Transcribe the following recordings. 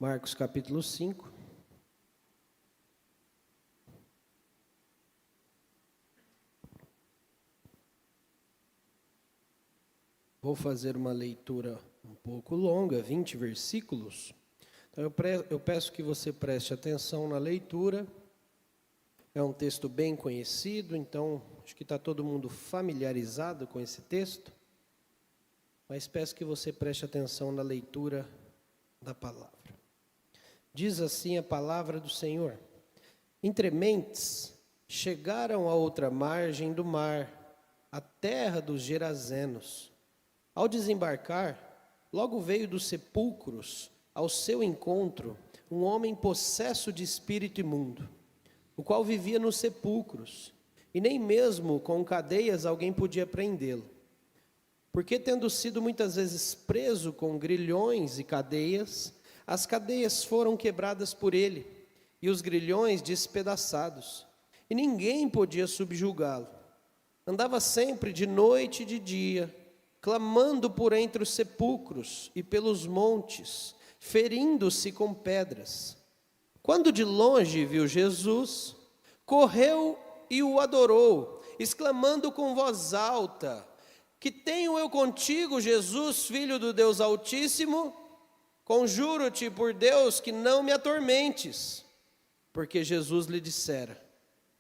Marcos capítulo 5. Vou fazer uma leitura um pouco longa, 20 versículos. Então eu peço que você preste atenção na leitura. É um texto bem conhecido, então acho que está todo mundo familiarizado com esse texto. Mas peço que você preste atenção na leitura da palavra. Diz assim a palavra do Senhor: Entre mentes chegaram à outra margem do mar, a terra dos Gerazenos. Ao desembarcar, logo veio dos sepulcros ao seu encontro um homem possesso de espírito imundo, o qual vivia nos sepulcros, e nem mesmo com cadeias alguém podia prendê-lo. Porque, tendo sido muitas vezes preso com grilhões e cadeias, as cadeias foram quebradas por ele, e os grilhões despedaçados, e ninguém podia subjugá-lo. Andava sempre de noite e de dia, clamando por entre os sepulcros e pelos montes, ferindo-se com pedras. Quando de longe viu Jesus, correu e o adorou, exclamando com voz alta: Que tenho eu contigo, Jesus, Filho do Deus Altíssimo? Conjuro-te por Deus que não me atormentes. Porque Jesus lhe dissera: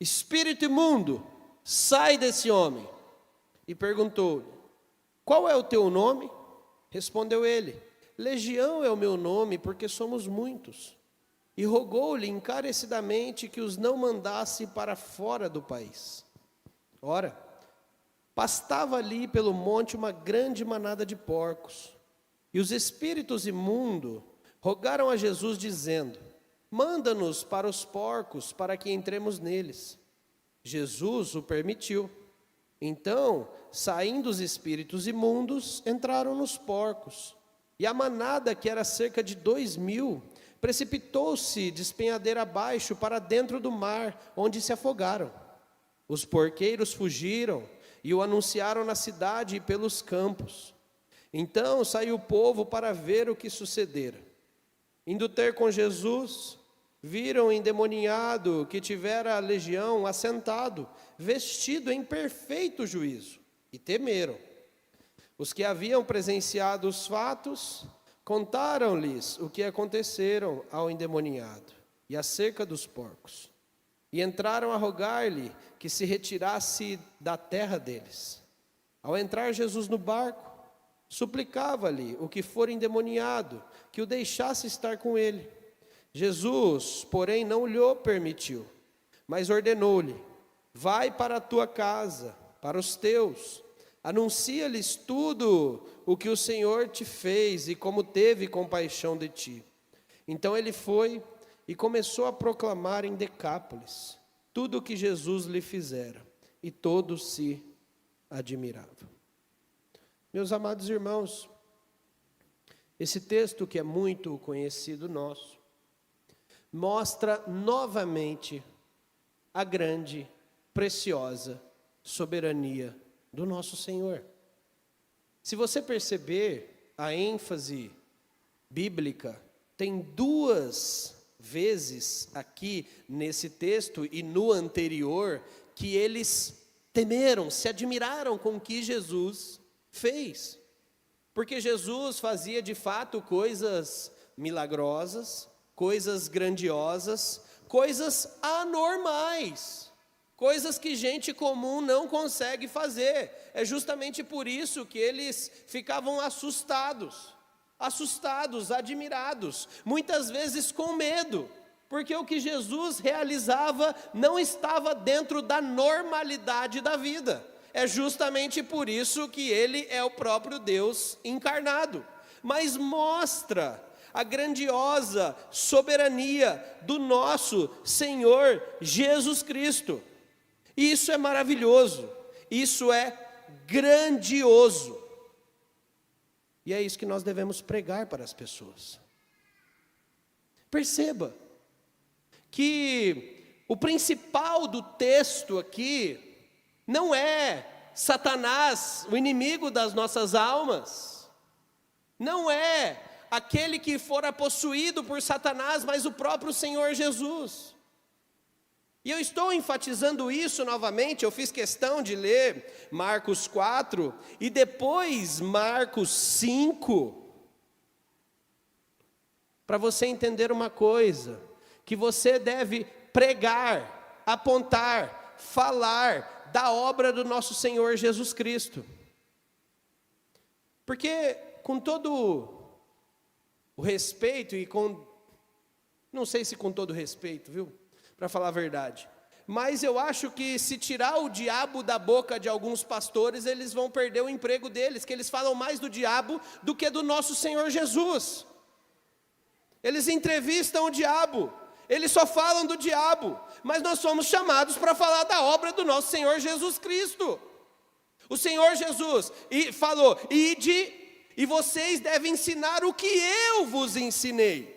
Espírito imundo, sai desse homem. E perguntou-lhe: Qual é o teu nome? Respondeu ele: Legião é o meu nome, porque somos muitos. E rogou-lhe encarecidamente que os não mandasse para fora do país. Ora, pastava ali pelo monte uma grande manada de porcos. E os espíritos imundos rogaram a Jesus, dizendo: Manda-nos para os porcos, para que entremos neles. Jesus o permitiu. Então, saindo os espíritos imundos, entraram nos porcos. E a manada, que era cerca de 2.000, precipitou-se despenhadeira abaixo para dentro do mar, onde se afogaram. Os porqueiros fugiram e o anunciaram na cidade e pelos campos. Então saiu o povo para ver o que sucedera. Indo ter com Jesus, viram o endemoniado que tivera a legião assentado, vestido em perfeito juízo, e temeram. Os que haviam presenciado os fatos, contaram-lhes o que aconteceram ao endemoniado e acerca dos porcos. E entraram a rogar-lhe que se retirasse da terra deles. Ao entrar Jesus no barco, suplicava-lhe o que for endemoniado, que o deixasse estar com ele. Jesus, porém, não lhe permitiu, mas ordenou-lhe: Vai para a tua casa, para os teus, anuncia-lhes tudo o que o Senhor te fez e como teve compaixão de ti. Então ele foi e começou a proclamar em Decápolis tudo o que Jesus lhe fizera, e todos se admiravam. Meus amados irmãos, esse texto, que é muito conhecido nosso, mostra novamente a grande, preciosa soberania do nosso Senhor. Se você perceber, a ênfase bíblica tem duas vezes aqui nesse texto e no anterior que eles temeram, se admiraram com o que Jesus fez. Porque Jesus fazia de fato coisas milagrosas, coisas grandiosas, coisas anormais, coisas que gente comum não consegue fazer. É justamente por isso que eles ficavam assustados, admirados, muitas vezes com medo, porque o que Jesus realizava não estava dentro da normalidade da vida. É justamente por isso que ele é o próprio Deus encarnado, mas mostra a grandiosa soberania do nosso Senhor Jesus Cristo. E isso é maravilhoso, isso é grandioso. E é isso que nós devemos pregar para as pessoas. Perceba que o principal do texto aqui não é Satanás, o inimigo das nossas almas. Não é aquele que fora possuído por Satanás, mas o próprio Senhor Jesus. E eu estou enfatizando isso novamente, eu fiz questão de ler Marcos 4 e depois Marcos 5, para você entender uma coisa, que você deve pregar, apontar, falar da obra do nosso Senhor Jesus Cristo. Porque com todo o respeito não sei se com todo respeito, viu? Para falar a verdade. Mas eu acho que se tirar o diabo da boca de alguns pastores, eles vão perder o emprego deles, que eles falam mais do diabo do que do nosso Senhor Jesus. Eles entrevistam o diabo, eles só falam do diabo, mas nós somos chamados para falar da obra do nosso Senhor Jesus Cristo. O Senhor Jesus falou: ide, e vocês devem ensinar o que eu vos ensinei.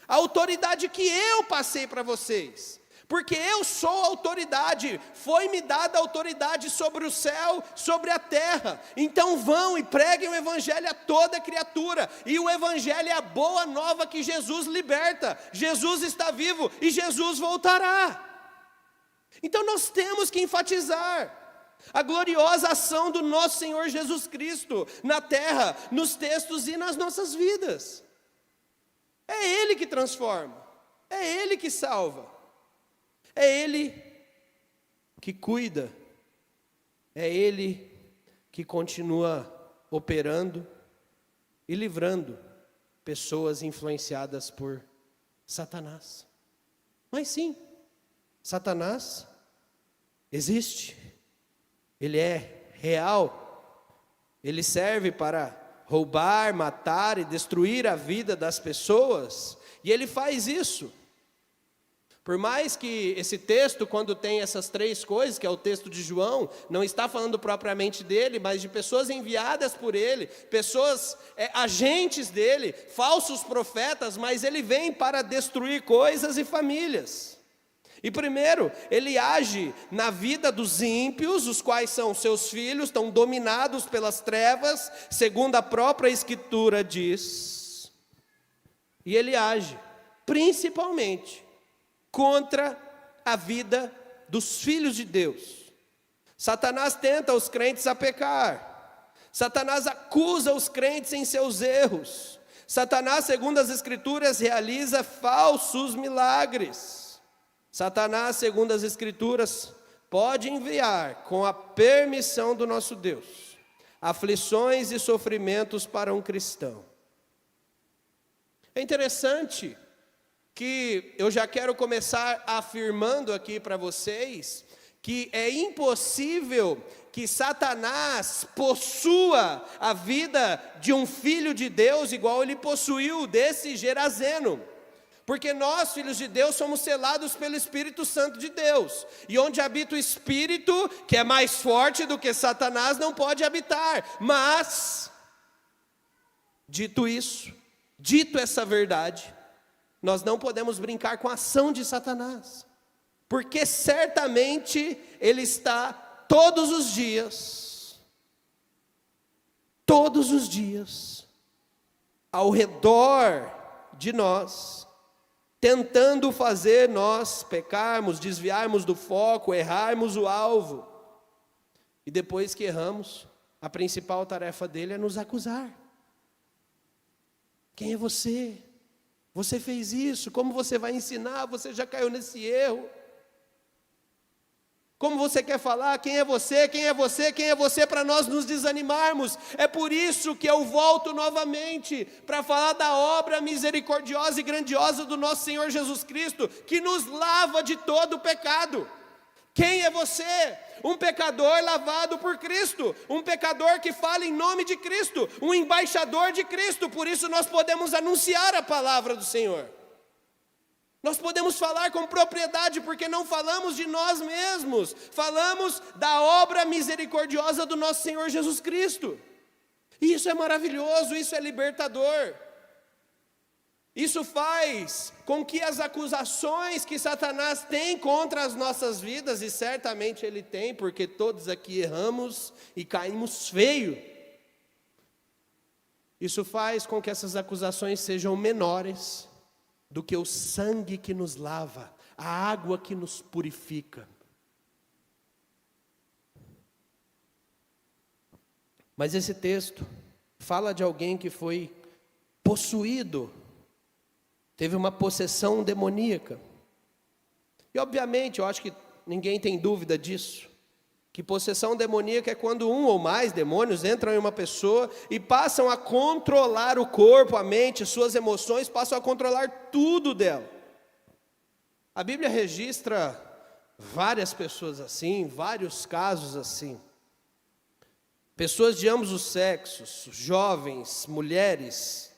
A autoridade que eu passei para vocês. Porque eu sou autoridade, foi-me dada autoridade sobre o céu, sobre a terra. Então vão e preguem o evangelho a toda criatura. E o evangelho é a boa nova que Jesus liberta. Jesus está vivo e Jesus voltará. Então nós temos que enfatizar a gloriosa ação do nosso Senhor Jesus Cristo na terra, nos textos e nas nossas vidas. É Ele que transforma, é Ele que salva, é Ele que cuida, é Ele que continua operando e livrando pessoas influenciadas por Satanás. Mas sim, Satanás existe, ele é real, ele serve para roubar, matar e destruir a vida das pessoas, e ele faz isso. Por mais que esse texto, quando tem essas três coisas, que é o texto de João, não está falando propriamente dele, mas de pessoas enviadas por ele, pessoas, agentes dele, falsos profetas, mas ele vem para destruir coisas e famílias. E primeiro, ele age na vida dos ímpios, os quais são seus filhos, estão dominados pelas trevas, segundo a própria Escritura diz. E ele age, principalmente, contra a vida dos filhos de Deus. Satanás tenta os crentes a pecar. Satanás acusa os crentes em seus erros. Satanás, segundo as Escrituras, realiza falsos milagres. Satanás, segundo as Escrituras, pode enviar, com a permissão do nosso Deus, aflições e sofrimentos para um cristão. É interessante que eu já quero começar afirmando aqui para vocês que é impossível que Satanás possua a vida de um filho de Deus igual ele possuiu desse Gerazeno. Porque nós, filhos de Deus, somos selados pelo Espírito Santo de Deus. E onde habita o Espírito, que é mais forte do que Satanás, não pode habitar. Mas, dito isso, dito essa verdade, nós não podemos brincar com a ação de Satanás. Porque certamente ele está todos os dias, ao redor de nós, tentando fazer nós pecarmos, desviarmos do foco, errarmos o alvo. E depois que erramos, a principal tarefa dele é nos acusar. Quem é você? Você fez isso? Como você vai ensinar? Você já caiu nesse erro? Como você quer falar? Quem é você? Quem é você? Quem é você? Para nós nos desanimarmos. É por isso que eu volto novamente para falar da obra misericordiosa e grandiosa do nosso Senhor Jesus Cristo, que nos lava de todo o pecado. Quem é você? Um pecador lavado por Cristo, um pecador que fala em nome de Cristo, um embaixador de Cristo. Por isso nós podemos anunciar a palavra do Senhor. Nós podemos falar com propriedade, porque não falamos de nós mesmos, falamos da obra misericordiosa do nosso Senhor Jesus Cristo. E isso é maravilhoso, isso é libertador. Isso faz com que as acusações que Satanás tem contra as nossas vidas, e certamente ele tem, porque todos aqui erramos e caímos feio. Isso faz com que essas acusações sejam menores do que o sangue que nos lava, a água que nos purifica. Mas esse texto fala de alguém que foi possuído, teve uma possessão demoníaca. E obviamente, eu acho que ninguém tem dúvida disso, que possessão demoníaca é quando um ou mais demônios entram em uma pessoa e passam a controlar o corpo, a mente, suas emoções, passam a controlar tudo dela. A Bíblia registra várias pessoas assim, vários casos assim. Pessoas de ambos os sexos, jovens, mulheres,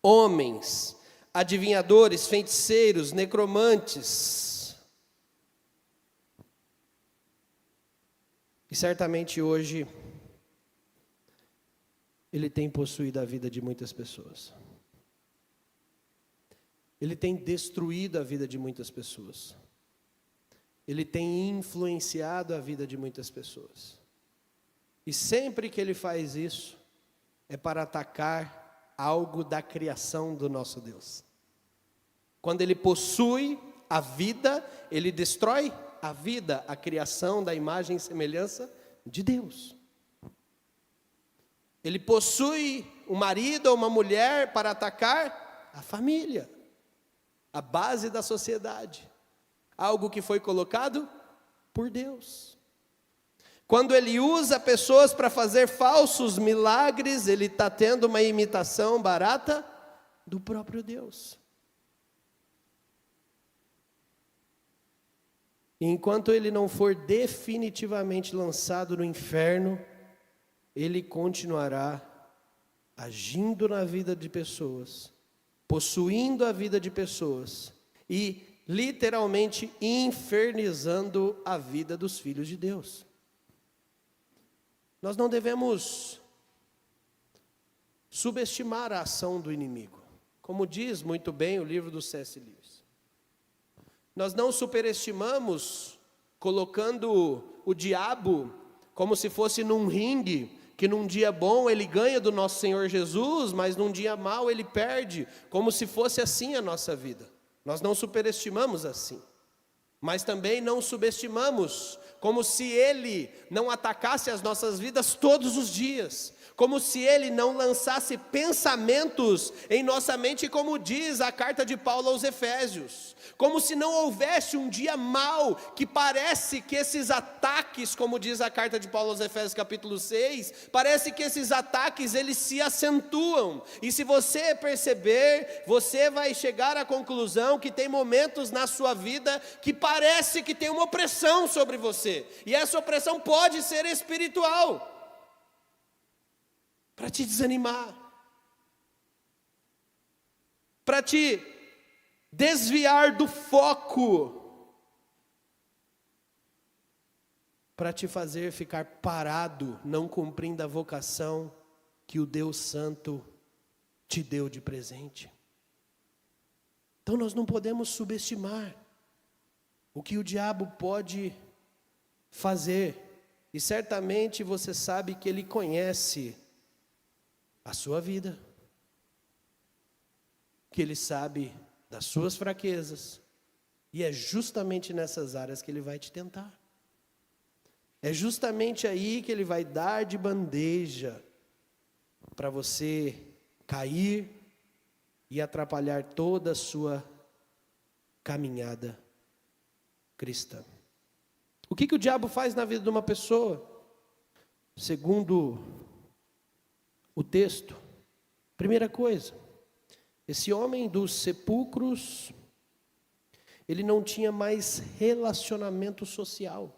homens, adivinhadores, feiticeiros, necromantes. E certamente hoje ele tem possuído a vida de muitas pessoas. Ele tem destruído a vida de muitas pessoas. Ele tem influenciado a vida de muitas pessoas. E sempre que ele faz isso, é para atacar algo da criação do nosso Deus. Quando ele possui a vida, ele destrói a vida, a criação da imagem e semelhança de Deus. Ele possui um marido ou uma mulher para atacar a família, a base da sociedade, algo que foi colocado por Deus. Quando ele usa pessoas para fazer falsos milagres, ele está tendo uma imitação barata do próprio Deus. E enquanto ele não for definitivamente lançado no inferno, ele continuará agindo na vida de pessoas, possuindo a vida de pessoas e literalmente infernizando a vida dos filhos de Deus. Nós não devemos subestimar a ação do inimigo. Como diz muito bem o livro do C.S. Lewis. Nós não superestimamos colocando o diabo como se fosse num ringue, que num dia bom ele ganha do nosso Senhor Jesus, mas num dia mau ele perde, como se fosse assim a nossa vida. Nós não superestimamos assim. Mas também não subestimamos, como se ele não atacasse as nossas vidas todos os dias, como se ele não lançasse pensamentos em nossa mente, como diz a carta de Paulo aos Efésios, como se não houvesse um dia mau, que parece que esses ataques, como diz a carta de Paulo aos Efésios capítulo 6, parece que esses ataques eles se acentuam, e se você perceber, você vai chegar à conclusão que tem momentos na sua vida que parece que tem uma opressão sobre você, e essa opressão pode ser espiritual, para te desanimar, para te desviar do foco, para te fazer ficar parado, não cumprindo a vocação que o Deus Santo te deu de presente. Então nós não podemos subestimar o que o diabo pode fazer, e certamente você sabe que ele conhece a sua vida, que ele sabe das suas fraquezas, e é justamente nessas áreas que ele vai te tentar. É justamente aí que ele vai dar de bandeja para você cair e atrapalhar toda a sua caminhada cristã. O que o diabo faz na vida de uma pessoa? Segundo o texto, primeira coisa, esse homem dos sepulcros, ele não tinha mais relacionamento social.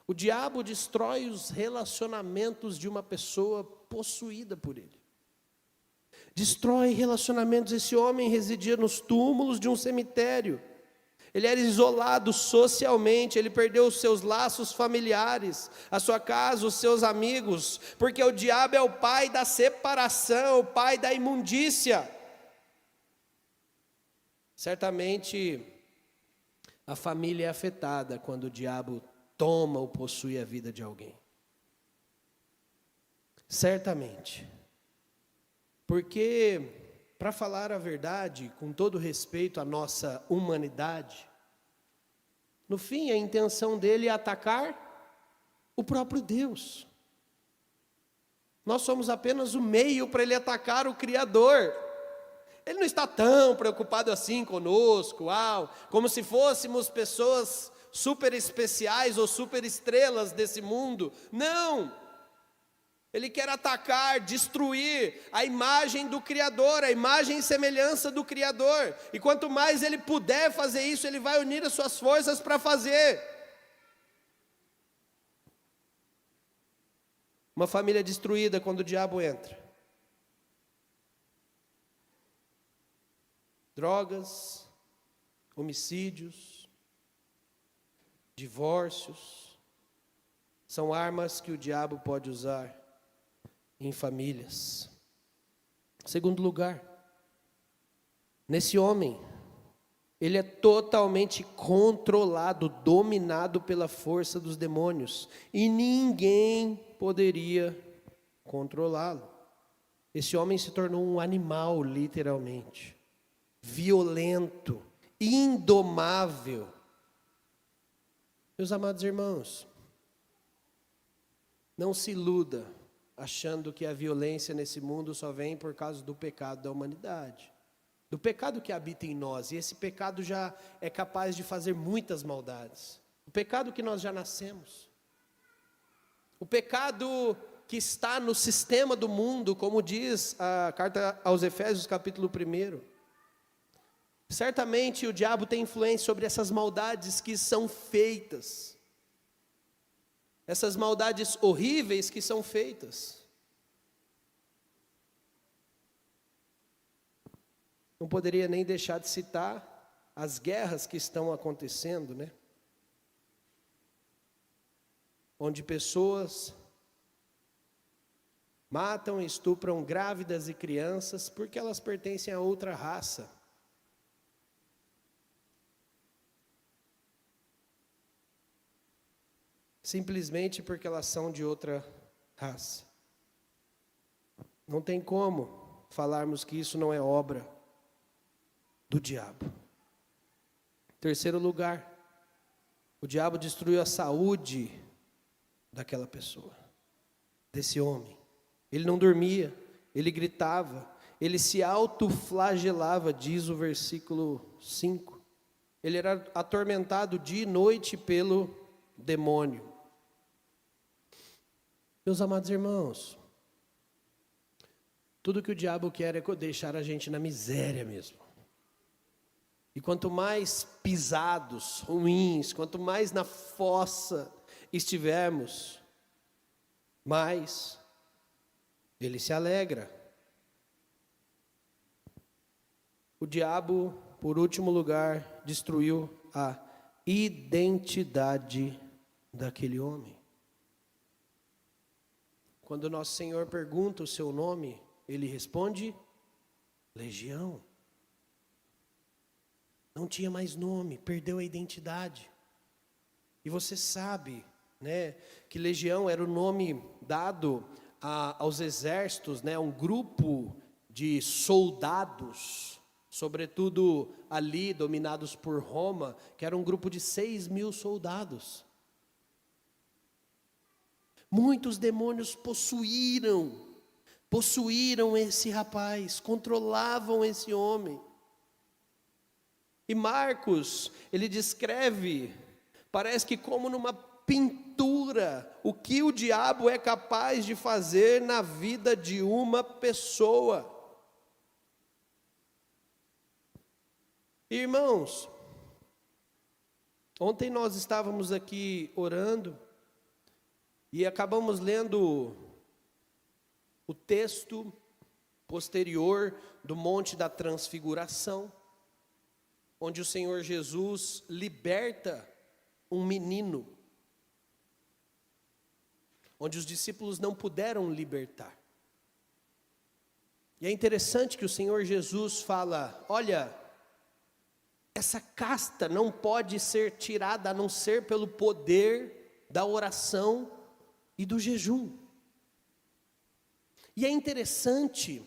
O diabo destrói os relacionamentos de uma pessoa possuída por ele. Destrói relacionamentos. Esse homem residia nos túmulos de um cemitério. Ele era isolado socialmente, ele perdeu os seus laços familiares, a sua casa, os seus amigos, porque o diabo é o pai da separação, o pai da imundícia. Certamente, a família é afetada quando o diabo toma ou possui a vida de alguém. Certamente. Porque, para falar a verdade, com todo respeito à nossa humanidade, no fim a intenção dele é atacar o próprio Deus. Nós somos apenas o meio para ele atacar o Criador. Ele não está tão preocupado assim conosco, como se fôssemos pessoas super especiais ou super estrelas desse mundo. Não! Ele quer atacar, destruir a imagem do Criador, a imagem e semelhança do Criador. E quanto mais ele puder fazer isso, ele vai unir as suas forças para fazer. Uma família destruída quando o diabo entra. Drogas, homicídios, divórcios, são armas que o diabo pode usar em famílias. Segundo lugar, nesse homem, ele é totalmente controlado, dominado pela força dos demônios, e ninguém poderia controlá-lo. Esse homem se tornou um animal, literalmente, violento, indomável. Meus amados irmãos, não se iluda achando que a violência nesse mundo só vem por causa do pecado da humanidade, do pecado que habita em nós, e esse pecado já é capaz de fazer muitas maldades. O pecado que nós já nascemos, o pecado que está no sistema do mundo, como diz a carta aos Efésios, capítulo 1. Certamente o diabo tem influência sobre essas maldades que são feitas, essas maldades horríveis que são feitas. Não poderia nem deixar de citar as guerras que estão acontecendo, né? Onde pessoas matam e estupram grávidas e crianças porque elas pertencem a outra raça. Simplesmente porque elas são de outra raça. Não tem como falarmos que isso não é obra do diabo. Terceiro lugar, o diabo destruiu a saúde daquela pessoa, desse homem. Ele não dormia, ele gritava, ele se autoflagelava, diz o versículo 5. Ele era atormentado dia e noite pelo demônio. Meus amados irmãos, tudo que o diabo quer é deixar a gente na miséria mesmo. E quanto mais pisados, ruins, quanto mais na fossa estivermos, mais ele se alegra. O diabo, por último lugar, destruiu a identidade daquele homem. Quando nosso Senhor pergunta o seu nome, ele responde: Legião. Não tinha mais nome, perdeu a identidade. E você sabe, né, que Legião era o nome dado aos exércitos, né, um grupo de soldados, sobretudo ali dominados por Roma, que era um grupo de 6.000 soldados. Muitos demônios possuíram esse rapaz, controlavam esse homem. E Marcos, ele descreve, parece que como numa pintura, o que o diabo é capaz de fazer na vida de uma pessoa. Irmãos, ontem nós estávamos aqui orando, e acabamos lendo o texto posterior do Monte da Transfiguração, onde o Senhor Jesus liberta um menino, onde os discípulos não puderam libertar. E é interessante que o Senhor Jesus fala: olha, essa casta não pode ser tirada a não ser pelo poder da oração e do jejum. E é interessante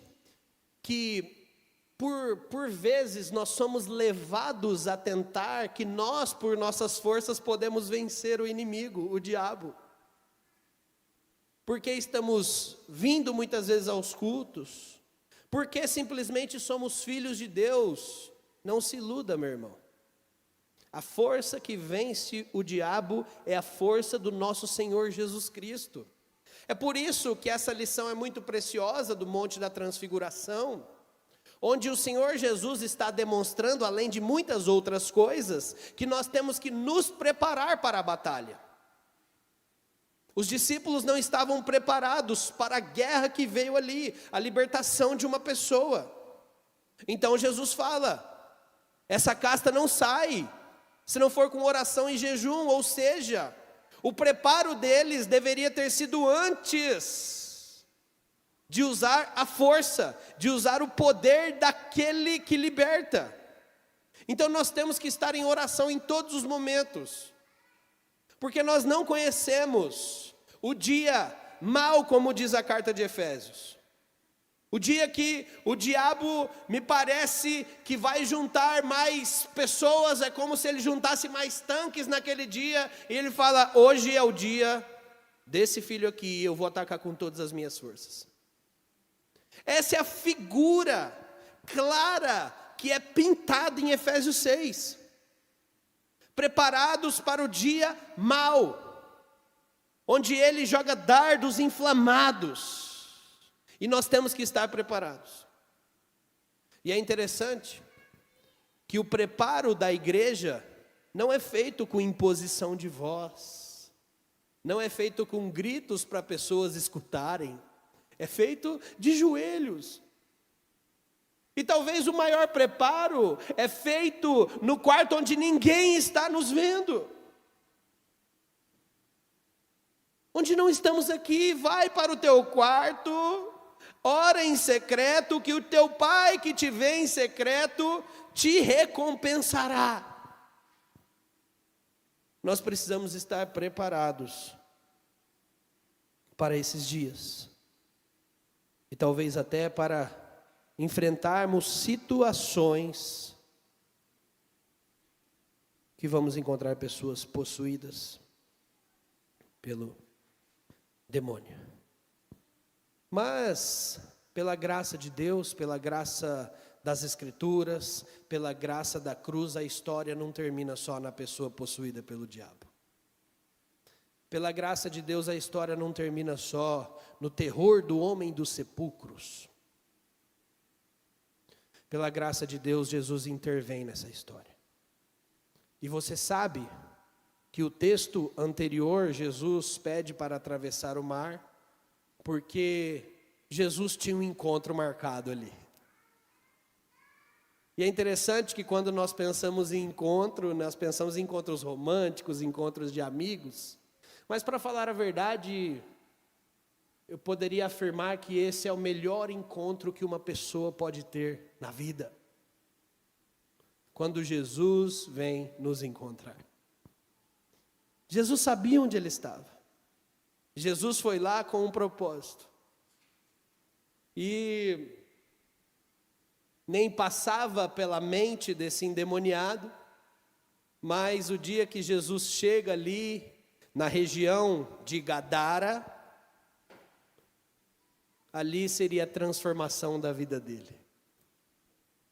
que, por vezes, nós somos levados a tentar que nós, por nossas forças, podemos vencer o inimigo, o diabo. Porque estamos vindo muitas vezes aos cultos, porque simplesmente somos filhos de Deus. Não se iluda, meu irmão. A força que vence o diabo é a força do nosso Senhor Jesus Cristo. É por isso que essa lição é muito preciosa do Monte da Transfiguração, onde o Senhor Jesus está demonstrando, além de muitas outras coisas, que nós temos que nos preparar para a batalha. Os discípulos não estavam preparados para a guerra que veio ali, a libertação de uma pessoa. Então Jesus fala: essa casta não sai se não for com oração e jejum, ou seja, o preparo deles deveria ter sido antes de usar a força, de usar o poder daquele que liberta. Então nós temos que estar em oração em todos os momentos, porque nós não conhecemos o dia mau, como diz a carta de Efésios. O dia que o diabo me parece que vai juntar mais pessoas, é como se ele juntasse mais tanques naquele dia, e ele fala: hoje é o dia desse filho aqui, eu vou atacar com todas as minhas forças. Essa é a figura clara que é pintada em Efésios 6. Preparados para o dia mau, onde ele joga dardos inflamados. E nós temos que estar preparados. E é interessante que o preparo da igreja não é feito com imposição de voz, não é feito com gritos para pessoas escutarem, é feito de joelhos. E talvez o maior preparo é feito no quarto onde ninguém está nos vendo. Onde não estamos aqui, vai para o teu quarto, ora em secreto, que o teu pai que te vê em secreto te recompensará. Nós precisamos estar preparados para esses dias. E talvez até para enfrentarmos situações que vamos encontrar pessoas possuídas pelo demônio. Mas, pela graça de Deus, pela graça das Escrituras, pela graça da cruz, a história não termina só na pessoa possuída pelo diabo. Pela graça de Deus, a história não termina só no terror do homem dos sepulcros. Pela graça de Deus, Jesus intervém nessa história. E você sabe que o texto anterior, Jesus pede para atravessar o mar, porque Jesus tinha um encontro marcado ali. E é interessante que quando nós pensamos em encontro, nós pensamos em encontros românticos, encontros de amigos, mas para falar a verdade, eu poderia afirmar que esse é o melhor encontro que uma pessoa pode ter na vida. Quando Jesus vem nos encontrar. Jesus sabia onde ele estava. Jesus foi lá com um propósito. E nem passava pela mente desse endemoniado, mas o dia que Jesus chega ali, na região de Gadara, ali seria a transformação da vida dele.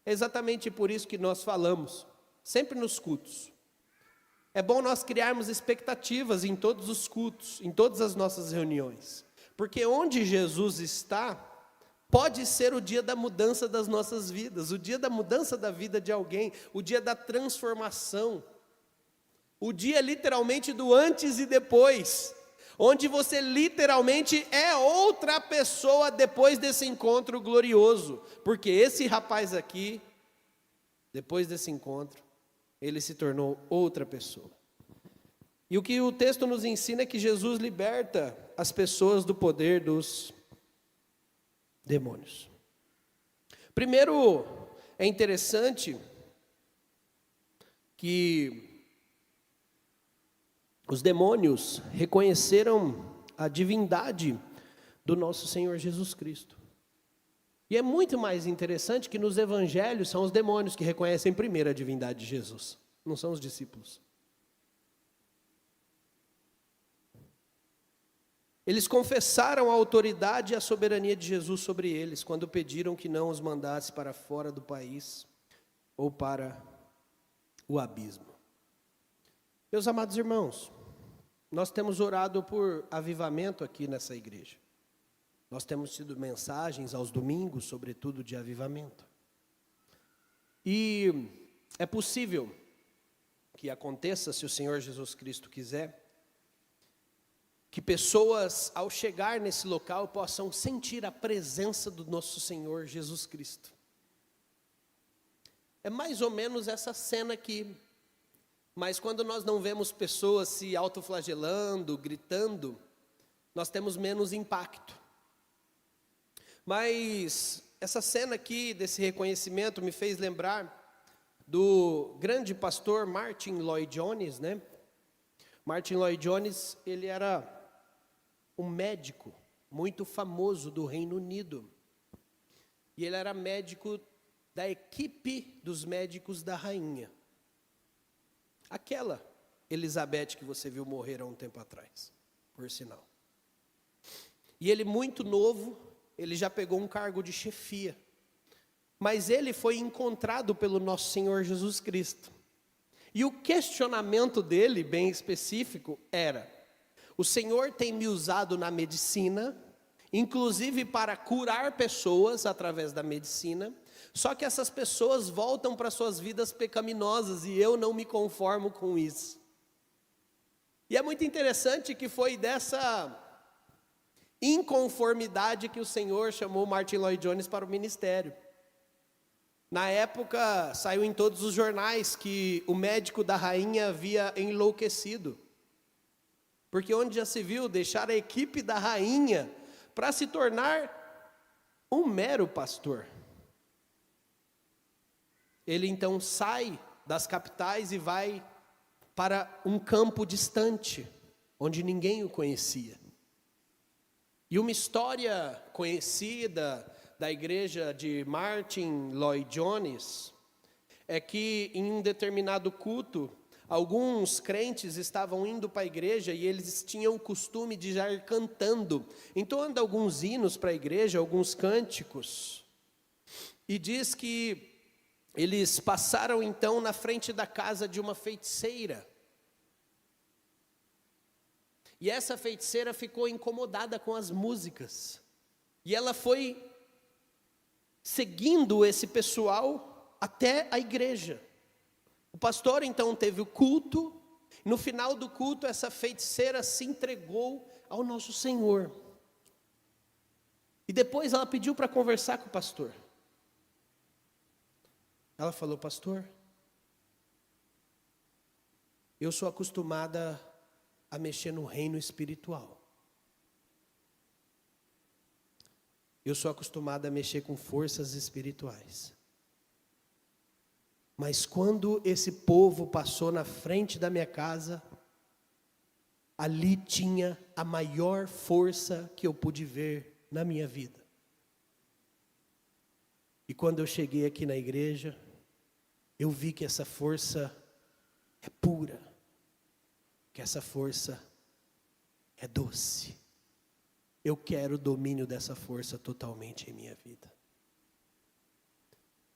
É exatamente por isso que nós falamos, sempre nos cultos. É bom nós criarmos expectativas em todos os cultos, em todas as nossas reuniões. Porque onde Jesus está, pode ser o dia da mudança das nossas vidas, o dia da mudança da vida de alguém, o dia da transformação. O dia literalmente do antes e depois, onde você literalmente é outra pessoa depois desse encontro glorioso. Porque esse rapaz aqui, depois desse encontro, ele se tornou outra pessoa. E o que o texto nos ensina é que Jesus liberta as pessoas do poder dos demônios. Primeiro, é interessante que os demônios reconheceram a divindade do nosso Senhor Jesus Cristo. E é muito mais interessante que nos evangelhos são os demônios que reconhecem primeiro a divindade de Jesus, não são os discípulos. Eles confessaram a autoridade e a soberania de Jesus sobre eles, quando pediram que não os mandasse para fora do país ou para o abismo. Meus amados irmãos, nós temos orado por avivamento aqui nessa igreja. Nós temos tido mensagens aos domingos, sobretudo de avivamento. E é possível que aconteça, se o Senhor Jesus Cristo quiser, que pessoas, ao chegar nesse local, possam sentir a presença do nosso Senhor Jesus Cristo. É mais ou menos essa cena aqui. Mas quando nós não vemos pessoas se autoflagelando, gritando, nós temos menos impacto. Mas essa cena aqui, desse reconhecimento, me fez lembrar do grande pastor Martyn Lloyd-Jones, né? Martyn Lloyd-Jones, ele era um médico muito famoso do Reino Unido. E ele era médico da equipe dos médicos da rainha. Aquela Elizabeth que você viu morrer há um tempo atrás, por sinal. E ele muito novo, ele já pegou um cargo de chefia. Mas ele foi encontrado pelo nosso Senhor Jesus Cristo. E o questionamento dele, bem específico, era: o Senhor tem me usado na medicina, inclusive para curar pessoas através da medicina, só que essas pessoas voltam para suas vidas pecaminosas e eu não me conformo com isso. E é muito interessante que foi dessa inconformidade que o Senhor chamou Martyn Lloyd-Jones para o ministério. Na época, saiu em todos os jornais que o médico da rainha havia enlouquecido. Porque onde já se viu deixar a equipe da rainha para se tornar um mero pastor. Ele então sai das capitais e vai para um campo distante, onde ninguém o conhecia. E uma história conhecida da igreja de Martyn Lloyd-Jones é que em um determinado culto, alguns crentes estavam indo para a igreja e eles tinham o costume de já ir cantando, entoando alguns hinos para a igreja, alguns cânticos. E diz que eles passaram então na frente da casa de uma feiticeira. E essa feiticeira ficou incomodada com as músicas. E ela foi seguindo esse pessoal até a igreja. O pastor então teve o culto. No final do culto, essa feiticeira se entregou ao nosso Senhor. E depois ela pediu para conversar com o pastor. Ela falou: pastor, eu sou acostumada a mexer no reino espiritual. Eu sou acostumada a mexer com forças espirituais. Mas quando esse povo passou na frente da minha casa, ali tinha a maior força que eu pude ver na minha vida. E quando eu cheguei aqui na igreja, eu vi que essa força é pura, que essa força é doce. Eu quero o domínio dessa força totalmente em minha vida.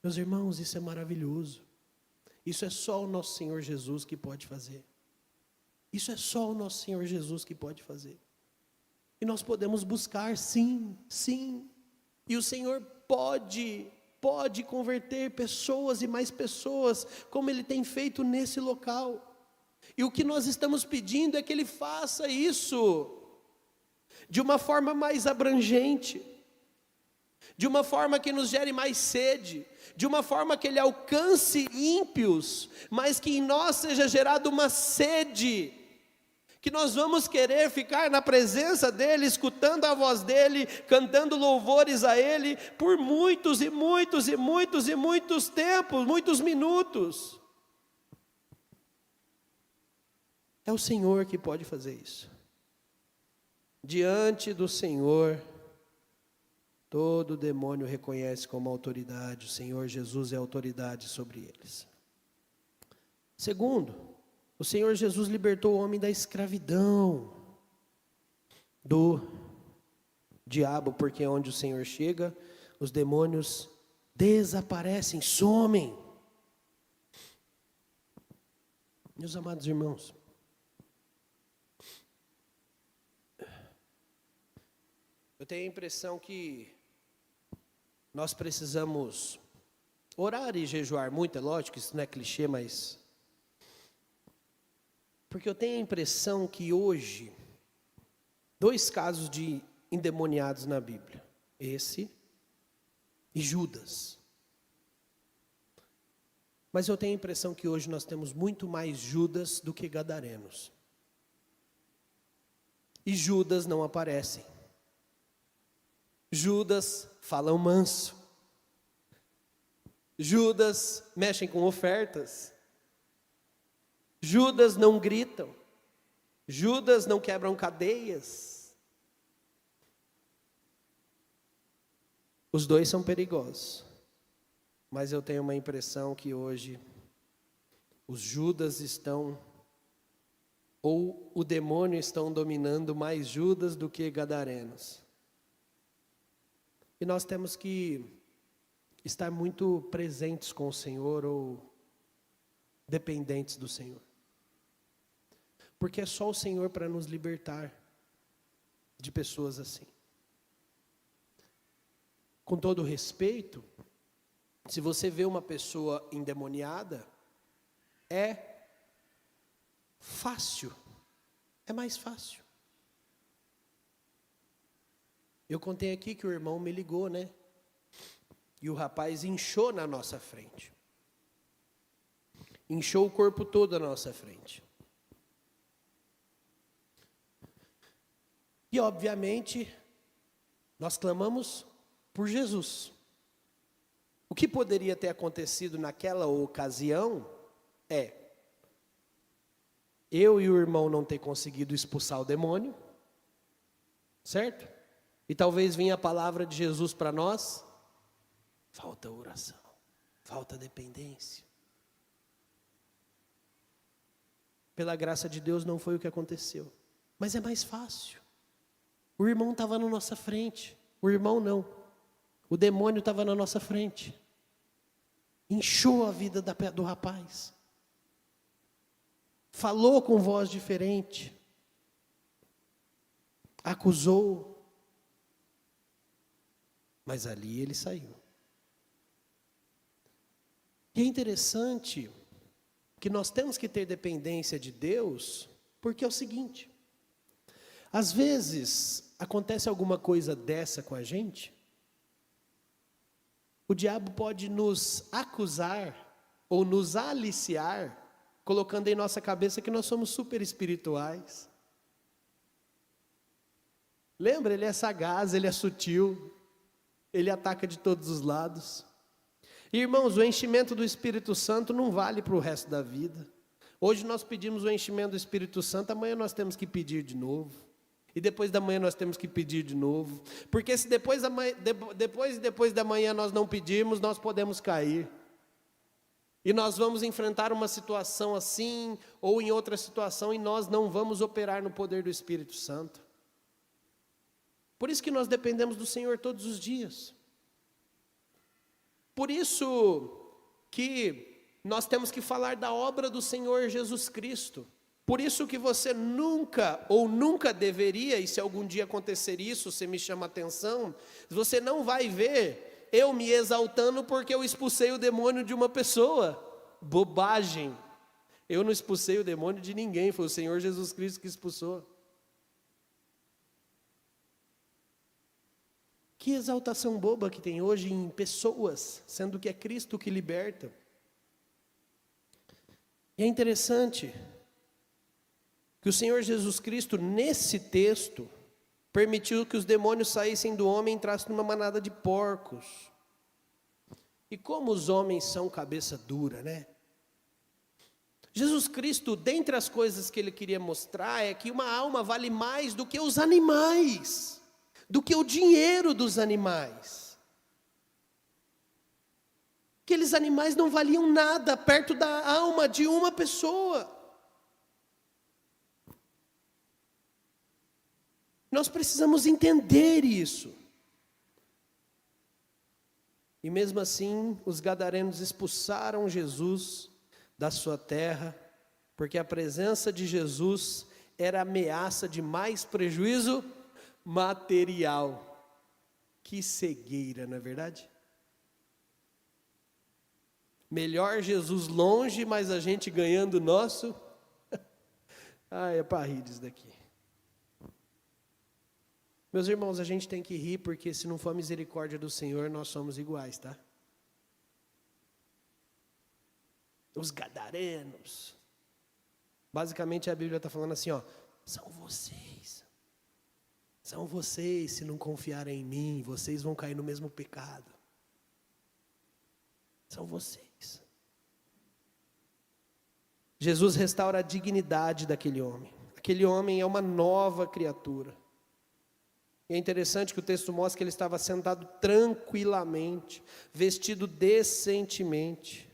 Meus irmãos, isso é maravilhoso. Isso é só o nosso Senhor Jesus que pode fazer. Isso é só o nosso Senhor Jesus que pode fazer. E nós podemos buscar, sim, sim. E o Senhor pode converter pessoas e mais pessoas, como Ele tem feito nesse local. E o que nós estamos pedindo é que Ele faça isso de uma forma mais abrangente, de uma forma que nos gere mais sede, de uma forma que Ele alcance ímpios, mas que em nós seja gerada uma sede, que nós vamos querer ficar na presença dEle, escutando a voz dEle, cantando louvores a Ele, por muitos e muitos e muitos e muitos tempos, muitos minutos. É o Senhor que pode fazer isso. Diante do Senhor Todo demônio reconhece como autoridade, o Senhor Jesus é autoridade sobre eles. Segundo, o Senhor Jesus libertou o homem da escravidão do diabo, porque onde o Senhor chega, os demônios desaparecem, somem. Meus amados irmãos, eu tenho a impressão que nós precisamos orar e jejuar muito, é lógico, isso não é clichê, mas... Porque eu tenho a impressão que hoje, 2 casos de endemoniados na Bíblia, esse e Judas. Mas eu tenho a impressão que hoje nós temos muito mais Judas do que gadarenos. E Judas não aparecem. Judas falam manso. Judas mexem com ofertas. Judas não gritam. Judas não quebram cadeias. Os 2 são perigosos. Mas eu tenho uma impressão que hoje os Judas estão, ou o demônio estão dominando mais Judas do que gadarenos. E nós temos que estar muito presentes com o Senhor ou dependentes do Senhor. Porque é só o Senhor para nos libertar de pessoas assim. Com todo respeito, se você vê uma pessoa endemoniada, é fácil, é mais fácil. Eu contei aqui que o irmão me ligou, né? E o rapaz inchou na nossa frente. Inchou o corpo todo na nossa frente. E obviamente, nós clamamos por Jesus. O que poderia ter acontecido naquela ocasião é eu e o irmão não ter conseguido expulsar o demônio, certo? E talvez vinha a palavra de Jesus para nós, falta oração, falta dependência. Pela graça de Deus não foi o que aconteceu, mas é mais fácil. O irmão estava na nossa frente, o irmão não, o demônio estava na nossa frente, inchou a vida do rapaz, falou com voz diferente, acusou, mas ali ele saiu. E é interessante que nós temos que ter dependência de Deus, porque é o seguinte, às vezes acontece alguma coisa dessa com a gente, o diabo pode nos acusar ou nos aliciar, colocando em nossa cabeça que nós somos super espirituais. Lembra? Ele é sagaz, ele é sutil, ele ataca de todos os lados. Irmãos, o enchimento do Espírito Santo não vale para o resto da vida. Hoje nós pedimos o enchimento do Espírito Santo, amanhã nós temos que pedir de novo. E depois da manhã nós temos que pedir de novo. Porque se depois da manhã nós não pedirmos, nós podemos cair. E nós vamos enfrentar uma situação assim, ou em outra situação, e nós não vamos operar no poder do Espírito Santo. Por isso que nós dependemos do Senhor todos os dias. Por isso que nós temos que falar da obra do Senhor Jesus Cristo. Por isso que você nunca ou nunca deveria, e se algum dia acontecer isso, você me chama a atenção, você não vai ver eu me exaltando porque eu expulsei o demônio de uma pessoa. Bobagem. Eu não expulsei o demônio de ninguém, foi o Senhor Jesus Cristo que expulsou. Que exaltação boba que tem hoje em pessoas, sendo que é Cristo que liberta. E é interessante que o Senhor Jesus Cristo, nesse texto, permitiu que os demônios saíssem do homem e entrassem numa manada de porcos. E como os homens são cabeça dura, né? Jesus Cristo, dentre as coisas que ele queria mostrar, é que uma alma vale mais do que os animais. do que o dinheiro dos animais. Aqueles animais não valiam nada perto da alma de uma pessoa. Nós precisamos entender isso. E mesmo assim, os gadarenos expulsaram Jesus da sua terra, porque a presença de Jesus era ameaça de mais prejuízo material. Que cegueira, não é verdade? Melhor Jesus longe, mas a gente ganhando o nosso. É para rir disso daqui. Meus irmãos, a gente tem que rir, porque se não for a misericórdia do Senhor, nós somos iguais, tá? Os gadarenos. Basicamente a Bíblia está falando assim, são vocês. São vocês, se não confiarem em mim, vocês vão cair no mesmo pecado. São vocês. Jesus restaura a dignidade daquele homem. Aquele homem é uma nova criatura. E é interessante que o texto mostra que ele estava sentado tranquilamente, vestido decentemente.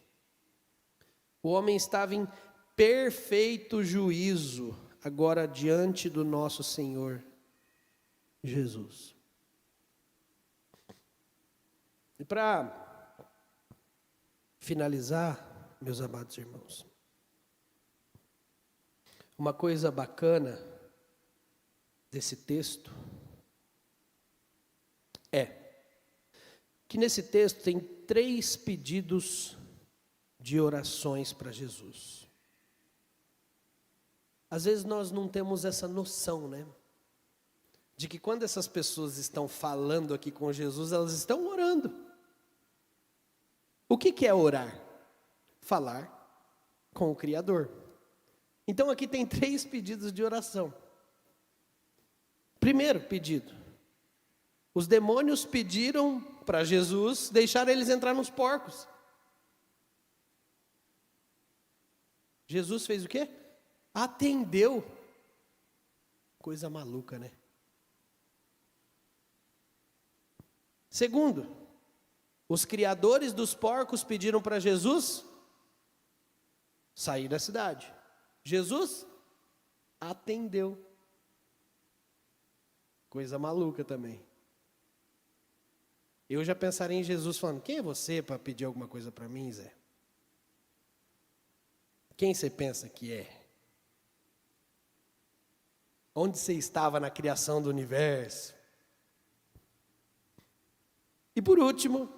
O homem estava em perfeito juízo, agora diante do nosso Senhor Jesus. E para finalizar, meus amados irmãos, uma coisa bacana desse texto é que nesse texto tem 3 pedidos de orações para Jesus. Às vezes nós não temos essa noção, né? De que quando essas pessoas estão falando aqui com Jesus, elas estão orando. O que é orar? Falar com o Criador. Então aqui tem 3 pedidos de oração. Primeiro pedido. Os demônios pediram para Jesus deixar eles entrar nos porcos. Jesus fez o quê? Atendeu. Coisa maluca, né? Segundo, os criadores dos porcos pediram para Jesus sair da cidade. Jesus atendeu. Coisa maluca também. Eu já pensaria em Jesus falando, quem é você para pedir alguma coisa para mim, Zé? Quem você pensa que é? Onde você estava na criação do universo? E por último,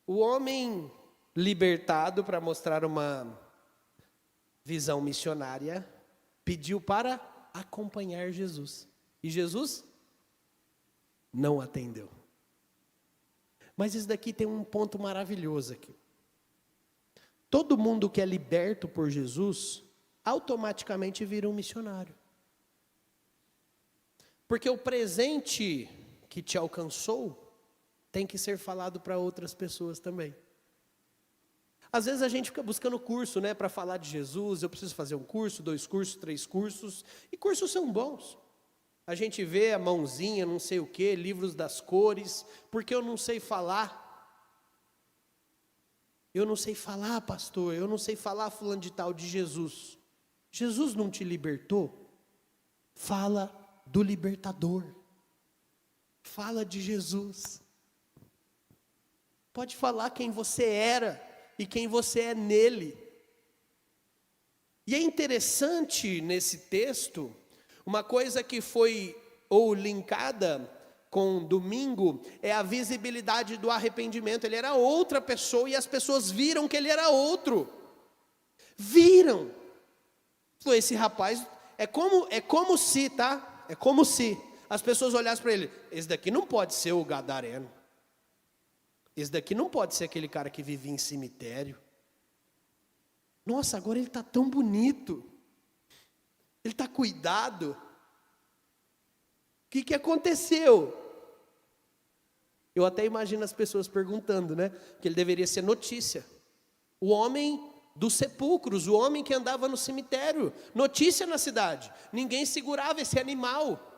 o homem libertado para mostrar uma visão missionária, pediu para acompanhar Jesus. E Jesus não atendeu. Mas isso daqui tem um ponto maravilhoso aqui. Todo mundo que é liberto por Jesus, automaticamente vira um missionário. Porque o presente que te alcançou, tem que ser falado para outras pessoas também. Às vezes a gente fica buscando curso, né, para falar de Jesus. Eu preciso fazer um curso, 2 cursos, 3 cursos. E cursos são bons. A gente vê a mãozinha, não sei o quê, livros das cores, porque eu não sei falar. Eu não sei falar, pastor, eu não sei falar fulano de tal de Jesus. Jesus não te libertou? Fala do libertador. Fala de Jesus. Pode falar quem você era e quem você é nele. E é interessante nesse texto, uma coisa que foi linkada com domingo, é a visibilidade do arrependimento. Ele era outra pessoa e as pessoas viram que ele era outro. Viram. Esse rapaz, é como se, tá? É como se as pessoas olhassem para ele, esse daqui não pode ser o gadareno. Esse daqui não pode ser aquele cara que vivia em cemitério. Nossa, agora ele está tão bonito. Ele está cuidado. O que aconteceu? Eu até imagino as pessoas perguntando, né? Que ele deveria ser notícia. O homem dos sepulcros, o homem que andava no cemitério. Notícia na cidade. Ninguém segurava esse animal.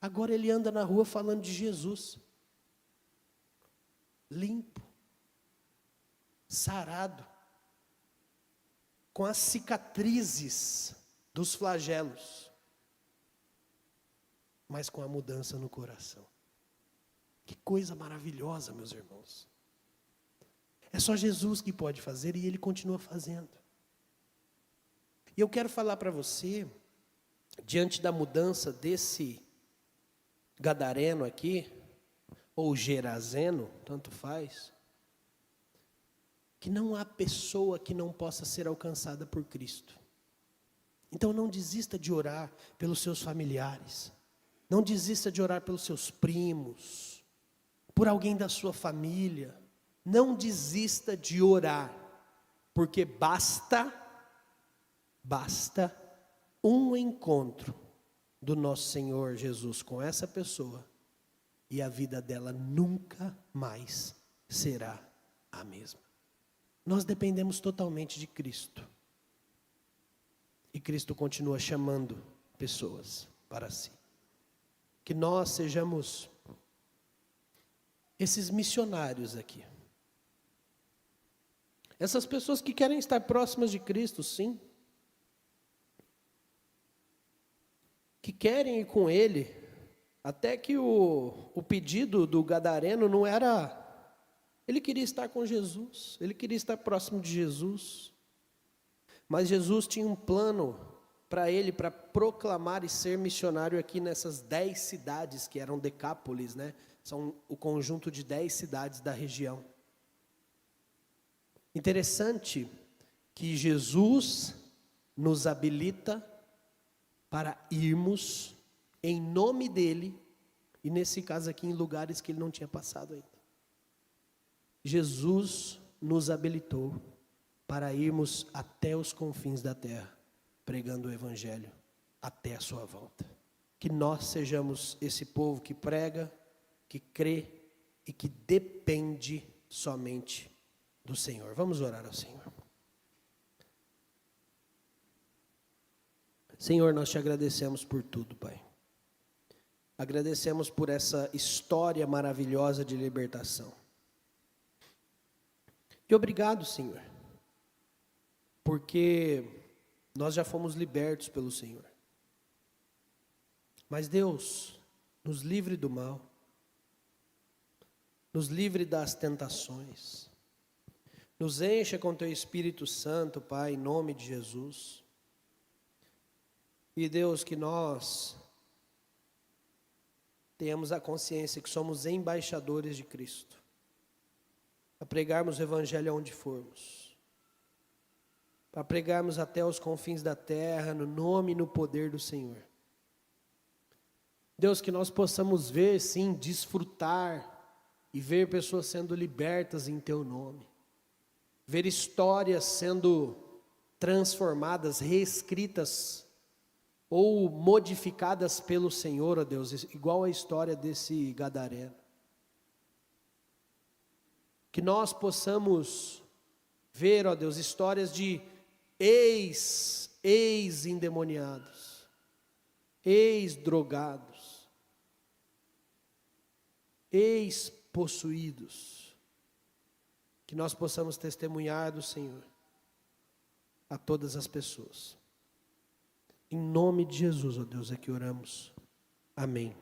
Agora ele anda na rua falando de Jesus. Limpo, sarado, com as cicatrizes dos flagelos, mas com a mudança no coração. Que coisa maravilhosa, meus irmãos. É só Jesus que pode fazer e Ele continua fazendo. E eu quero falar para você, diante da mudança desse gadareno aqui, ou gerazeno, tanto faz, que não há pessoa que não possa ser alcançada por Cristo. Então não desista de orar pelos seus familiares, não desista de orar pelos seus primos, por alguém da sua família. Não desista de orar, porque basta um encontro do nosso Senhor Jesus com essa pessoa, e a vida dela nunca mais será a mesma. Nós dependemos totalmente de Cristo. E Cristo continua chamando pessoas para si. Que nós sejamos esses missionários aqui. Essas pessoas que querem estar próximas de Cristo, sim. Que querem ir com Ele. Até que o pedido do gadareno não era... Ele queria estar com Jesus. Ele queria estar próximo de Jesus. Mas Jesus tinha um plano para ele, para proclamar e ser missionário aqui nessas 10 cidades, que eram Decápolis, né? São o conjunto de 10 cidades da região. Interessante que Jesus nos habilita para irmos em nome dele, e nesse caso aqui em lugares que ele não tinha passado ainda. Jesus nos habilitou para irmos até os confins da terra, pregando o Evangelho até a sua volta. Que nós sejamos esse povo que prega, que crê e que depende somente do Senhor. Vamos orar ao Senhor. Senhor, nós te agradecemos por tudo, Pai. Agradecemos por essa história maravilhosa de libertação. E obrigado, Senhor, porque nós já fomos libertos pelo Senhor. Mas Deus, nos livre do mal, nos livre das tentações, nos encha com Teu Espírito Santo, Pai, em nome de Jesus. E Deus, que nós tenhamos a consciência que somos embaixadores de Cristo, para pregarmos o Evangelho aonde formos, para pregarmos até os confins da terra, no nome e no poder do Senhor. Deus, que nós possamos ver, sim, desfrutar e ver pessoas sendo libertas em Teu nome, ver histórias sendo transformadas, reescritas ou modificadas pelo Senhor, ó Deus, igual a história desse gadareno. Que nós possamos ver, ó Deus, histórias de ex-endemoniados, ex-drogados, ex-possuídos. Que nós possamos testemunhar do Senhor a todas as pessoas. Em nome de Jesus, ó Deus, é que oramos. Amém.